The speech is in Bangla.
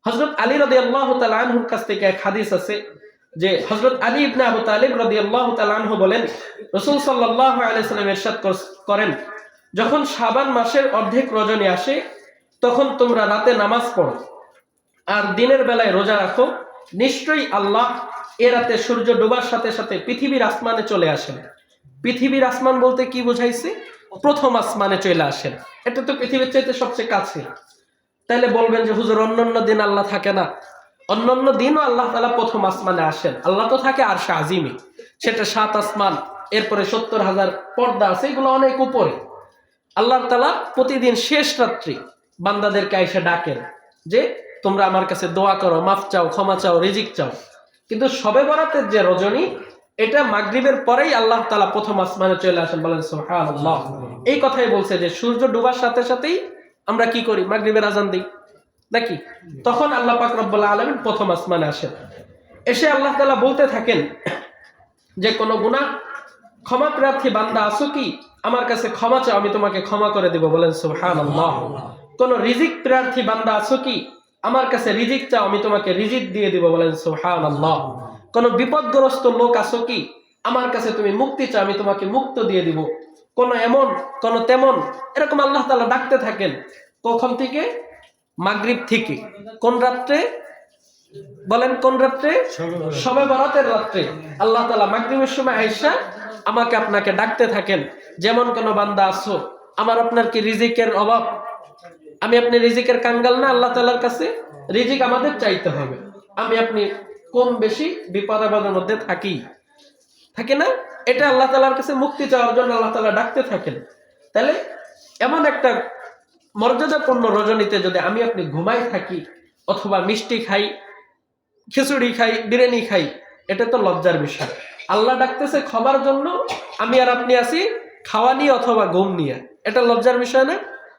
হযরত আলী রাদিয়াল্লাহু তাআলা আনহুর কাছ থেকে এক হাদিস আছে যে হযরত আলী ইবনে আবু তালিব রাদিয়াল্লাহু তাআলা আনহু বলেন, রাসূল সাল্লাল্লাহু আলাইহি ওয়াসাল্লাম ইরশাদ করেন, যখন শাবান মাসের অর্ধেক রজনী আসে তখন তোমরা রাতে নামাজ পড়ো আর দিনের বেলায় রোজা রাখো, নিশ্চয়ই আল্লাহ এ রাতে সূর্য ডোবার সাথে সাথে পৃথিবীর আসমানে চলে আসেন। পৃথিবীর আসমান বলতে কি বোঝাইছে? প্রথম আসমানে চলে আসেন। এটা তো পৃথিবীর চাইতে সবচেয়ে কাছে। তাহলে বলবেন যে হুজুর অন্যান্য দিন আল্লাহ থাকে না? অন্যান্য দিনও আল্লাহ তাআলা প্রথম আসমানে আসেন। আল্লাহ তো থাকে আরশে আজিমে, সেটা 7 আসমান, এরপরে 70,000 পর্দা আছে, এগুলো অনেক উপরে। আল্লাহ তাআলা প্রতিদিন শেষ রাত্রি বান্দাদেরকে এসে ডাকেন যে তোমরা আমার কাছে দোয়া করো, মাফ চাও, ক্ষমা চাও, রিজিক চাও। কিন্তু শবে বরাতের যে রজনী, এটা মাগরিবের পরেই আল্লাহ তাআলা প্রথম আসমানে চলে আসেন। বলেন সুবহানাল্লাহ। এই কথাই বলছে যে সূর্য ডুবার সাথে সাথেই আমরা কি করি? মাগরিবের আজান দিই নাকি? তখন আল্লাহ পাক রব্বুল আলামিন প্রথম আসমানে আসেন। এসে আল্লাহ তাআলা বলতে থাকেন যে কোন গুনাহ ক্ষমা প্রার্থী বান্দা আছো কি? আমার কাছে ক্ষমা চাও, আমি তোমাকে ক্ষমা করে দিব। বলেন সুবহানাল্লাহ। কোন রিজিক প্রার্থী বান্দা আছো কি? আমার কাছে রিজিক চাও, আমি তোমাকে রিজিক দিয়ে দিব। বলেন সুবহানাল্লাহ। কোন বিপদগ্রস্ত লোক আছো কি? আমার কাছে তুমি মুক্তি চাও, আমি তোমাকে মুক্ত দিয়ে দিব। কোন এমন কোন তেমন, এরকম আল্লাহ তাআলা ডাকতে থাকেন। কখন থেকে? মাগরিব থেকে। কোন রাত্রে? বলেন কোন রাত্রে? শবে বরাতের রাত্রে আল্লাহ তাআলা মাগরিবের সময় আয়েশা আমাকে আপনাকে ডাকতে থাকেন, যেমন কোন বান্দা আছো, আমার আপনার কি রিজিকের অভাব? আমি আপনি রিজিকের কাঙ্গাল না? আল্লাহ তাআলার কাছে রিজিক আমাদের চাইতে হবে। আমি আপনি কম বেশি বিপদ আপদের মধ্যে থাকি না? এটা আল্লাহ তাআলার কাছে মুক্তি চাওয়ার জন্য আল্লাহ তাআলা ডাকতে থাকেন। তাহলে এমন একটা মর্যাদাপূর্ণ রজনীতে যদি আমি আপনি ঘুমাই থাকি, অথবা মিষ্টি খাই, খিচুড়ি খাই, বিরিয়ানি খাই, এটা তো লজ্জার বিষয়। আল্লাহ ডাকতেছে ক্ষমার জন্য, আমি আর আপনি আছি খাওয়া নিয়ে অথবা ঘুম নিয়ে। এটা লজ্জার বিষয় না?